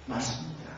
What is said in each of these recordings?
맞습니다.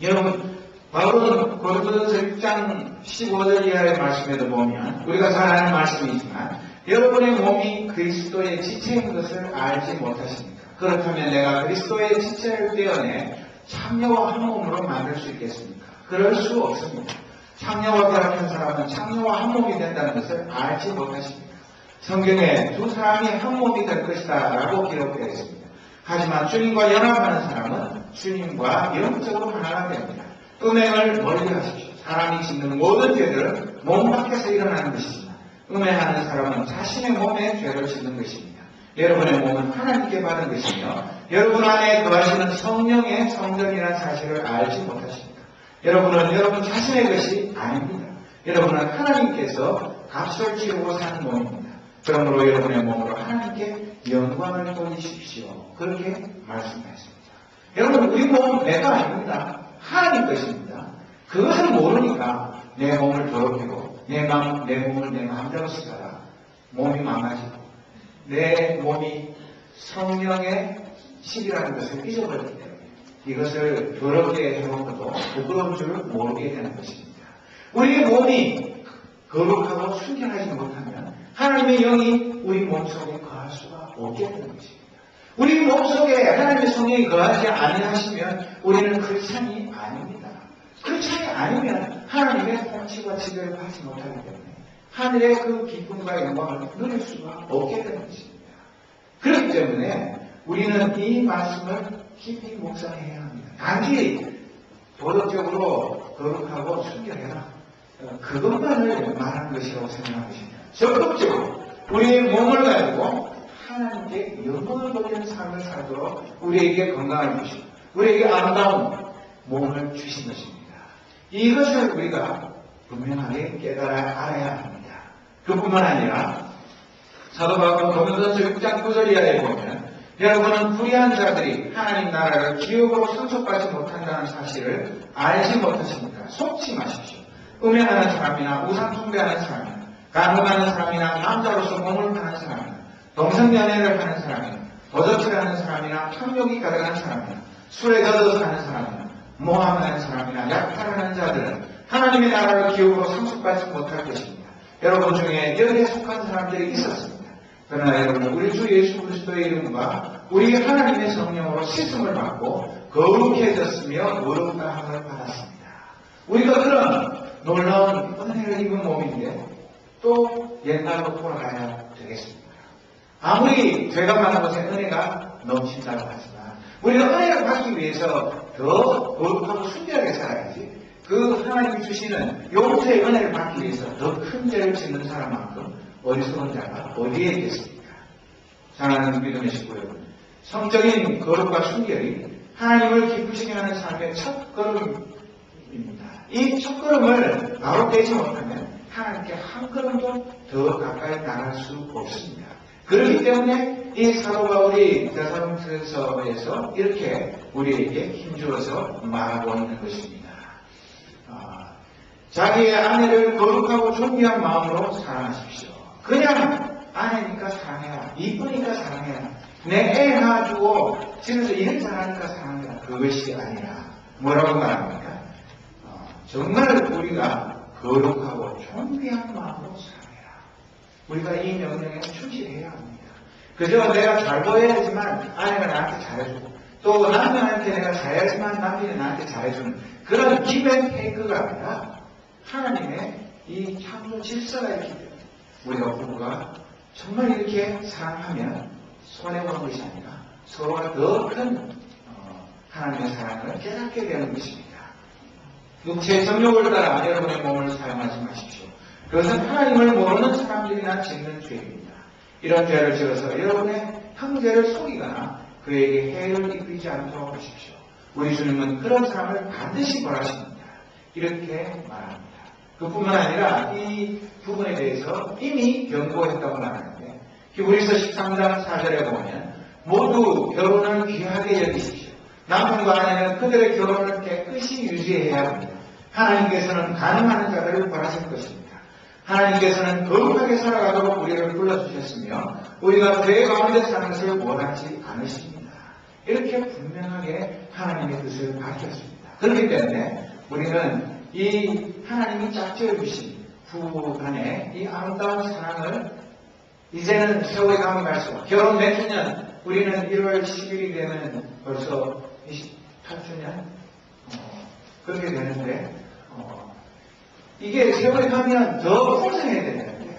여러분, 바울은 고린도전서 6장 15절 이하의 말씀에도 보면 우리가 잘 아는 말씀이지만 여러분의 몸이 그리스도의 지체인 것을 알지 못하십니까? 그렇다면 내가 그리스도의 지체를 떼어내 창녀와 한 몸으로 만들 수 있겠습니까? 그럴 수 없습니다. 창녀와 결합한 사람은 창녀와 한 몸이 된다는 것을 알지 못하십니까? 성경에 두 사람이 한 몸이 될 것이다 라고 기록되어 있습니다. 하지만 주님과 연합하는 사람은 주님과 영적으로 하나가 됩니다. 음행을 멀리하십시오. 사람이 짓는 모든 죄들은 몸 밖에서 일어나는 것이지만 음행하는 사람은 자신의 몸에 죄를 짓는 것입니다. 여러분의 몸은 하나님께 받은 것이며 여러분 안에 거하시는 성령의 성전이라는 사실을 알지 못하십니까? 여러분은 여러분 자신의 것이 아닙니다. 여러분은 하나님께서 값을 치르고 사는 몸입니다. 그러므로 여러분의 몸으로 하나님께 영광을 돌리십시오. 그렇게 말씀하셨습니다. 여러분, 우리 몸은 내가 아닙니다. 하나님 것입니다. 그것을 모르니까 내 몸을 더럽히고 내 몸을 내 마음대로 쓰다가 몸이 망가지고 내 몸이 성령의 집이라는 것을 잊어버리기 때문에 이것을 더럽게 해놓고도 부끄러운 줄 모르게 되는 것입니다. 우리의 몸이 거룩하고 순결하지 못하면 하나님의 영이 우리 몸속에 거할 수가 없게 되는 것입니다. 우리 몸속에 하나님의 성령이 거하지 아니하시면 우리는 크리스찬이 아닙니다. 크리스찬이 아니면 하나님의 통치와 지배를 받지 못하기 때문에 하늘의 그 기쁨과 영광을 누릴 수가 없게 되는 것입니다. 그렇기 때문에 우리는 이 말씀을 깊이 묵상해야 합니다. 단지 도덕적으로 거룩하고 순결해라, 그것만을 말하는 것이라고 생각하는 것입니다. 적극적으로 우리의 몸을 가지고 하나님께 영광을 돌리는 삶을 살도록 우리에게 건강을 주시고 우리에게 아름다운 몸을 주신 것입니다. 이것을 우리가 분명하게 알아야 합니다. 그뿐만 아니라 사도 바울은 고린도전서 6장 9절 이하에 보면 여러분은 불의한 자들이 하나님 나라를 기업으로 상속받지 못한다는 사실을 알지 못하십니까? 속지 마십시오. 음행하는 사람이나 우상 숭배하는 사람이나 간음하는 사람이나 남자로서 몸을 파는 사람이나 동성연애를 하는 사람이나 도적질하는 사람이나 탐욕이 가득한 사람이나 술에 젖어 사는 사람이나 모함하는 사람이나 약탈하는 자들은 하나님의 나라를 기업으로 상속받지 못할 것입니다. 여러분 중에 여기에 속한 사람들이 있었습니다. 그러나 여러분은 우리 주 예수 그리스도의 이름과 우리 하나님의 성령으로 씻음을 받고 거룩해졌으며 의롭다 함을 받았습니다. 우리가 그런 놀라운 은혜를 입은 몸인데 또 옛날로 돌아가야 되겠습니다. 아무리 죄가 많은 곳에 은혜가 넘친다고 하지만 우리가 은혜를 받기 위해서 더 거룩하고 순결하게 살아야지 그 하나님이 주시는 용서의 은혜를 받기 위해서 더 큰 죄를 짓는 사람만큼 어리석은 자가 어디에 있겠습니까? 사랑하는 믿음의 식구 여러분, 성적인 거룩과 순결이 하나님을 기쁘시게 하는 삶의 첫걸음입니다. 이 첫걸음을 바로 떼지 못하면 하나님께 한 걸음도 더 가까이 나갈 수 없습니다. 그렇기 때문에 이 사도 바울이 데살로니가서에서 이렇게 우리에게 힘주어서 말하고 있는 것입니다. 자기의 아내를 거룩하고 존귀한 마음으로 사랑하십시오. 그냥 아내니까 사랑해라, 이쁘니까 사랑해라, 내 애 낳아주고 집에서 일 잘하니까 사랑해라, 그것이 아니라 뭐라고 말합니까? 정말 우리가 거룩하고 존귀한 마음으로 사랑해라. 우리가 이 명령에 충실해야 합니다. 그저 내가 잘 보여야지만 아내가 나한테 잘해주고 또 남편한테 내가 잘해야지만 남편이 나한테 잘해주는 그런 기브앤테이크가 아니라 하나님의 이 창조 질서가 있기 때문에 우리가 부부가 정말 이렇게 사랑하면 손해보는 것이 아니라 서로가 더 큰 하나님의 사랑을 깨닫게 되는 것입니다. 육체의 정욕을 따라 여러분의 몸을 사용하지 마십시오. 그것은 하나님을 모르는 사람들이나 짓는 죄입니다. 이런 죄를 지어서 여러분의 형제를 속이거나 그에게 해를 입히지 않도록 하십시오. 우리 주님은 그런 사람을 반드시 벌하십니다. 이렇게 말합니다. 그뿐만 아니라 이 부분에 대해서 이미 경고했다고 말하는데 히브리서 13장 4절에 보면 모두 결혼을 귀하게 여기십시오. 남편과 아내는 그들의 결혼을 깨끗이 유지해야 합니다. 하나님께서는 가늠하는 자들을 벌하실 것입니다. 하나님께서는 거룩하게 살아가도록 우리를 불러주셨으며 우리가 죄 가운데 사는 것을 원하지 않으십니다. 이렇게 분명하게 하나님의 뜻을 밝혔습니다. 그렇기 때문에 우리는 이 하나님이 짝지어 주신 부부간의 이 아름다운 사랑을 이제는 세월이 가면 갈수록 결혼 몇 주년, 우리는 1월 10일이 되면 벌써 28주년 그렇게 되는데 이게 세월이 가면 더 풍성해야 되는데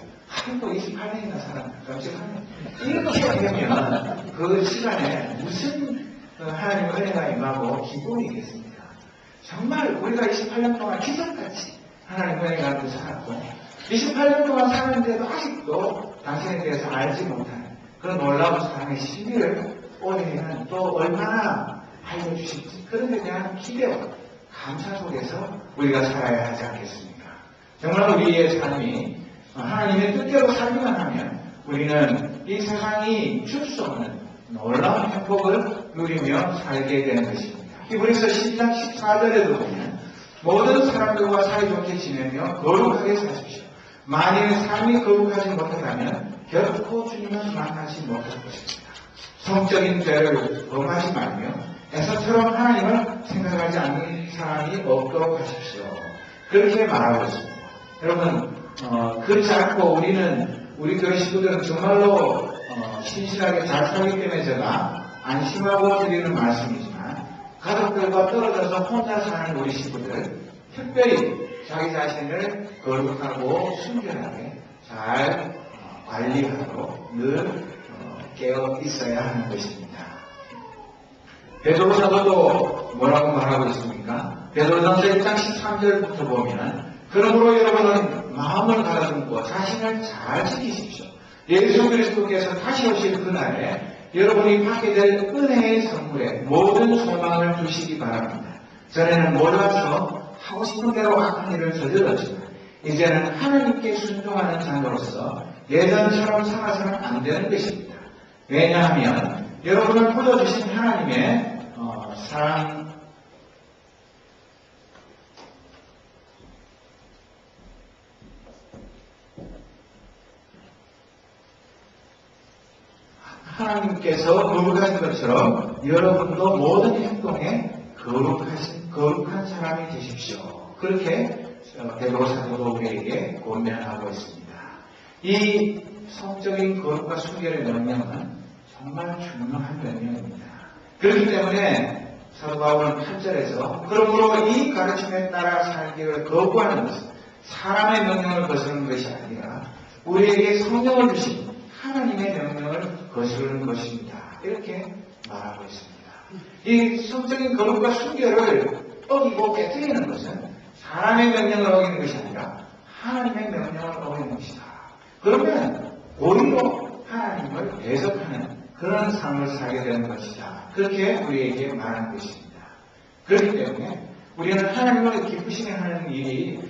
또 28년이나 살았나 깜찍하네. 이렇게 되면 그 시간에 무슨 하나님의 은혜가 임하고 기쁨이 있겠습니까? 정말 우리가 28년 동안 기적같이 하나님의 은혜가 함께 살았고 28년 동안 사는데도 아직도 당신에 대해서 알지 못하는 그런 놀라운 사랑의 신비를 올해에는 또 얼마나 알려주실지 그런 데 대한 기대와 감사 속에서 우리가 살아야 하지 않겠습니까? 정말 우리의 삶이 하나님의 뜻대로 살기만 하면 우리는 이 세상이 줄 수 없는 놀라운 행복을 누리며 살게 되는 것입니다. 히브리서 10장 14절에도 보면 모든 사람들과 사이좋게 지내며 거룩하게 사십시오. 만일 삶이 거룩하지 못하다면 결코 주님을 만나지 못할 것입니다. 성적인 죄를 범하지 말며 에서처럼 하나님을 생각하지 않는 사람이 없도록 하십시오. 그렇게 말하고 있습니다. 여러분 그렇지 않고 우리 교회 식구들은 정말로 신실하게 잘 살기 때문에 제가 안심하고 드리는 말씀이지만 가족들과 떨어져서 혼자 사는 우리 식구들 특별히 자기 자신을 거룩하고 순결하게 잘 관리하도록 늘 깨어 있어야 하는 것입니다. 베드로 사도도 뭐라고 말하고 있습니까? 베드로전서 1장 13절부터 보면 그러므로 여러분은 마음을 가다듬고 자신을 잘 지키십시오. 예수 그리스도께서 다시 오실 그날에 여러분이 받게 될 은혜의 선물에 모든 소망을 두시기 바랍니다. 전에는 몰라서 하고 싶은 대로 악한 일을 저질렀지만 이제는 하나님께 순종하는 자로서 예전처럼 살아서는 안 되는 것입니다. 왜냐하면 여러분을 불러주신 하나님의 사랑 하나님께서 거룩하신 것처럼 여러분도 모든 행동에 거룩한 사람이 되십시오. 그렇게 베드로 사도도 우리에게 권면하고 있습니다. 이 성적인 거룩과 순결의 명령은 정말 중요한 명령입니다. 그렇기 때문에 사도 바울은 8절에서 그러므로 이 가르침에 따라 살기를 거부하는 것은 사람의 명령을 거스르는 것이 아니라 우리에게 성령을 주신 하나님의 명령을 거스르는 것입니다. 이렇게 말하고 있습니다. 이 성적인 거룩과 순결을 어기고 깨뜨리는 것은 사람의 명령을 어기는 것이 아니라 하나님의 명령을 어기는 것이다. 그러면 오히려 하나님을 대적하는 그런 삶을 살게 되는 것이다. 그렇게 우리에게 말하는 것입니다. 그렇기 때문에 우리는 하나님을 기쁘시게 하는 일이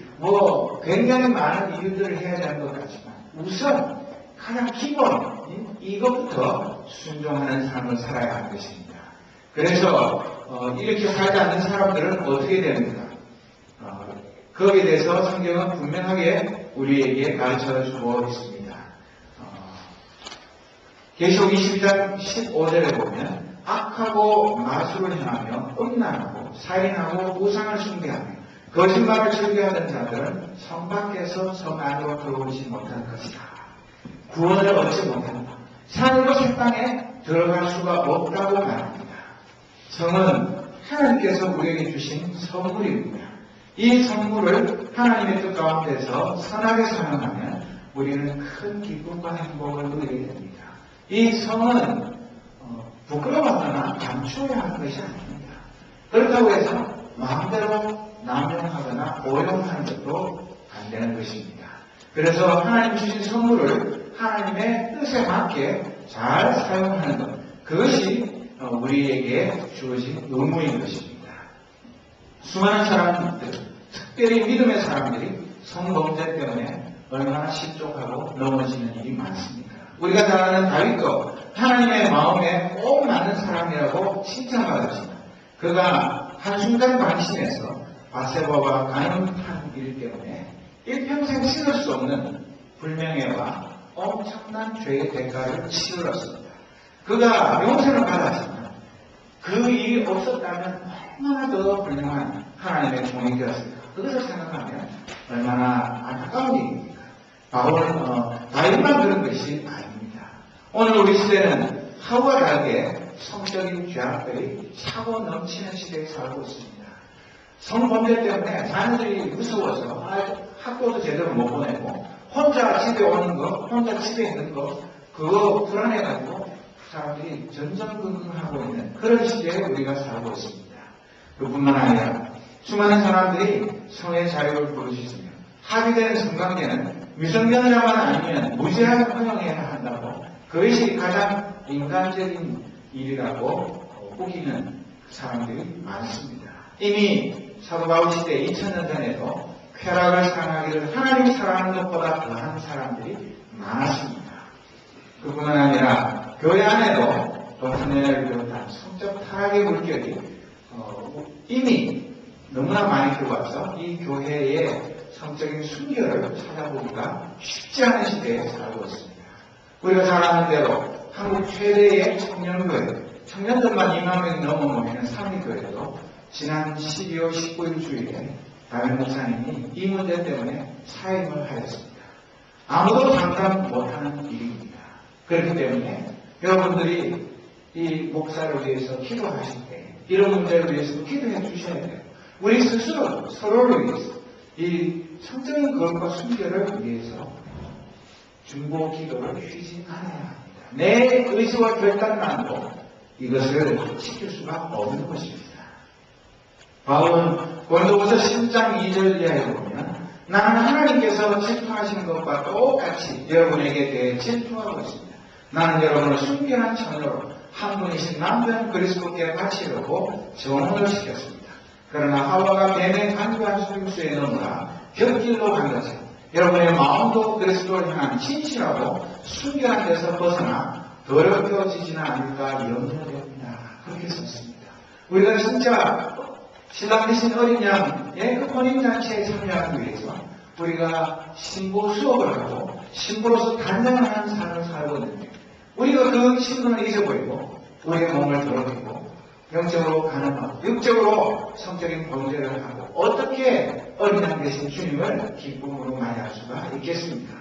굉장히 많은 이유들을 해야 되는 것 같지만 우선 가장 기본인 이것부터 순종하는 삶을 살아야 하는 것입니다. 그래서 이렇게 살지 않는 사람들은 어떻게 됩니까? 거기에 대해서 성경은 분명하게 우리에게 가르쳐주고 있습니다. 계시록 22장 15절에 보면 악하고 마술을 행하며 음란하고 살인하고 우상을 숭배하며 거짓말을 즐겨하는 자들은 성 밖에서 성 안으로 들어오지 못할 것이다. 구원을 얻지 못한다. 산으로 새 땅에 들어갈 수가 없다고 말합니다. 성은 하나님께서 우리에게 주신 선물입니다. 이 선물을 하나님의 뜻 가운데서 선하게 사용하면 우리는 큰 기쁨과 행복을 누리게 됩니다. 이 성은 부끄러워하거나 감추어야 하는 것이 아닙니다. 그렇다고 해서 마음대로 남용하거나 오용하는 것도 안 되는 것입니다. 그래서 하나님 주신 선물을 하나님의 뜻에 맞게 잘 사용하는 것, 그것이 우리에게 주어진 의무인 것입니다. 수많은 사람들, 특별히 믿음의 사람들이 성범죄 때문에 얼마나 실족하고 넘어지는 일이 많습니다. 우리가 잘 아는 다윗도 하나님의 마음에 꼭 맞는 사람이라고 칭찬받았지만 그가 한순간 방심해서 바세바와 간음한 일 때문에 일평생 치를 수 없는 불명예와 엄청난 죄의 대가를 치렀습니다. 그가 용서를 받았지만 그 일이 없었다면 얼마나 더 훌륭한 하나님의 종이 되었을까. 그것을 생각하면 얼마나 안타까운 일입니까? 바울은 다윗만 그런 것이 아닙니다. 오늘 우리 시대는 하루와 다르게 성적인 죄악들이 차고 넘치는 시대에 살고 있습니다. 성범죄 때문에 자녀들이 무서워서 학교도 제대로 못 보내고 혼자 집에 오는 거, 혼자 집에 있는 거, 그거 불안해가지고 사람들이 전전긍긍하고 있는 그런 시대에 우리가 살고 있습니다. 그뿐만 아니라 수많은 사람들이 성의 자유를 부르짖으며 합의된 성관계는 미성년자만 아니면 무제한 허용해야 한다고 그것이 가장 인간적인 일이라고 우기는 사람들이 많습니다. 이미 사도 바울 시대 2000년 전에도 쾌락을 사랑하기를 하나님 사랑하는 것보다 더한 사람들이 많았습니다. 그뿐만 아니라 교회 안에도 또 한해를 비롯한 성적 타락의 물결이 이미 너무나 많이 들어와서 이 교회의 성적인 순결을 찾아보기가 쉽지 않은 시대에 살고 있습니다. 우리가 잘 아는 대로 한국 최대의 청년교회, 청년들만 2만 명이 넘어오는 삼위교회도 지난 12월 19일 주일에 담임 목사님이 이 문제 때문에 사임을 하였습니다. 아무도 장담 못하는 일입니다. 그렇기 때문에 여러분들이 이 목사를 위해서 기도하실 때 이런 문제를 위해서 기도해 주셔야 돼요. 우리 스스로 서로를 위해서 이 성적인 거룩과 순결을 위해서 중보 기도를 쉬지 않아야 합니다. 내 의지와 결단만으로 이것을 지킬 수가 없는 것입니다. 바울은 고린도후서 10장 2절 이하에 보면 나는 하나님께서 질투하시는 것과 똑같이 여러분에게 대해 질투하고 있습니다. 나는 여러분을 순결한 처녀로 한 분이신 남편 그리스도께 바치려고 정혼을 시켰습니다. 그러나 하와가 뱀의 간교한 속임수에 넘어가 곁길로 간 것처럼 여러분의 마음도 그리스도를 향한 진실하고 순결한 데서 벗어나 더럽혀지지는 않을까 염려됩니다. 그렇게 썼습니다. 우리가 진짜 신랑 대신 어린 양의 그 혼인잔치에 참여하기 위해서 우리가 신부 수업을 하고 신부로서 단장을 하는 삶을 살고 있는데 우리가 그 신분을 잊어버리고 우리의 몸을 더럽히고 영적으로 가늠하고 육적으로 성적인 범죄를 하고 어떻게 어린 양 대신 주님을 기쁨으로 맞이할 수가 있겠습니까?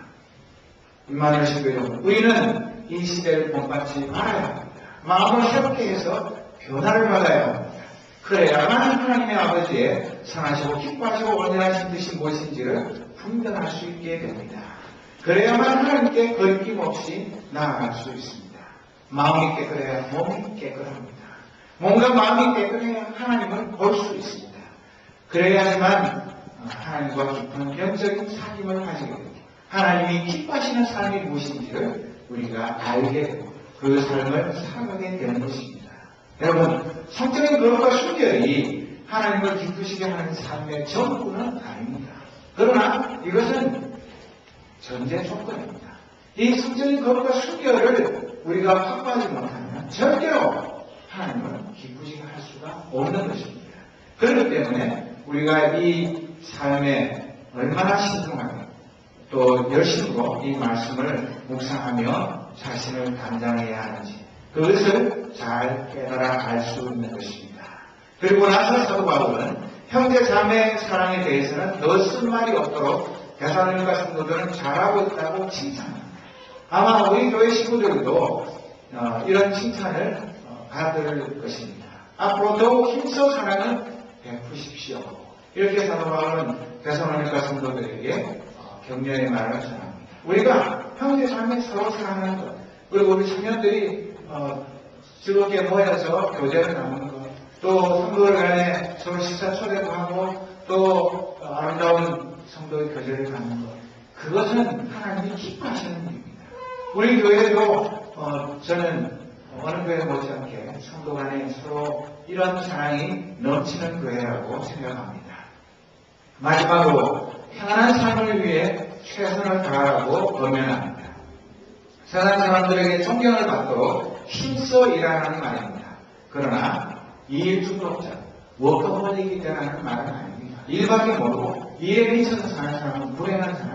임마누엘 신부 여러분, 우리는 이 시대를 본받지 말아야 합니다. 마음을 새롭게 해서 변화를 받아야 합니다. 그래야만 하나님의 아버지의 선하시고 기뻐하시고 온전하신 뜻이 무엇인지를 분별할 수 있게 됩니다. 그래야만 하나님께 거리낌 없이 나아갈 수 있습니다. 마음이 깨끗해야 몸이 깨끗합니다. 몸과 마음이 깨끗해야 하나님을 볼 수 있습니다. 그래야지만 하나님과 깊은 영적인 사귐을 가지게 됩니다. 하나님이 기뻐하시는 삶이 무엇인지를 우리가 알게 되고 그 삶을 살아가게 되는 것입니다. 여러분, 성적인 거룩과 순결이 하나님을 기쁘시게 하는 삶의 전부는 아닙니다. 그러나 이것은 전제 조건입니다. 이 성적인 거룩과 순결을 우리가 확보하지 못하면 절대로 하나님을 기쁘시게 할 수가 없는 것입니다. 그렇기 때문에 우리가 이 삶에 얼마나 신중하게 또 열심으로 이 말씀을 묵상하며 자신을 단장해야 하는지 그것을 잘 깨달아 알 수 있는 것입니다. 그리고 나서 사도 바울은 형제 자매 사랑에 대해서는 더 쓴 말이 없도록 데살로니가 성도들은 잘하고 있다고 칭찬합니다. 아마 우리 교회 식구들도 이런 칭찬을 받을 것입니다. 앞으로 더욱 힘써 사랑을 베푸십시오. 이렇게 사도 바울은 데살로니가 성도들에게 격려의 말을 전합니다. 우리가 형제 자매 서로 사랑하는 것, 그리고 우리 청년들이 즐겁게 모여서 교제를 나누는 것, 또 성도들 간에 서로 식사 초대도 하고 또 아름다운 성도의 교제를 갖는 것, 그것은 하나님이 기뻐하시는 일입니다. 우리 교회도 저는 어느 교회 못지않게 성도 간에 서로 이런 사랑이 넘치는 교회라고 생각합니다. 마지막으로 평안한 삶을 위해 최선을 다하라고 권면합니다. 세상 사람들에게 존경을 받도록 힘써 일하라는 말입니다. 그러나 이일 중독자, 워커홀릭이 되라는 말은 아닙니다. 일밖에 모르고 일에 미쳐서 사는 사람은 불행한 사람.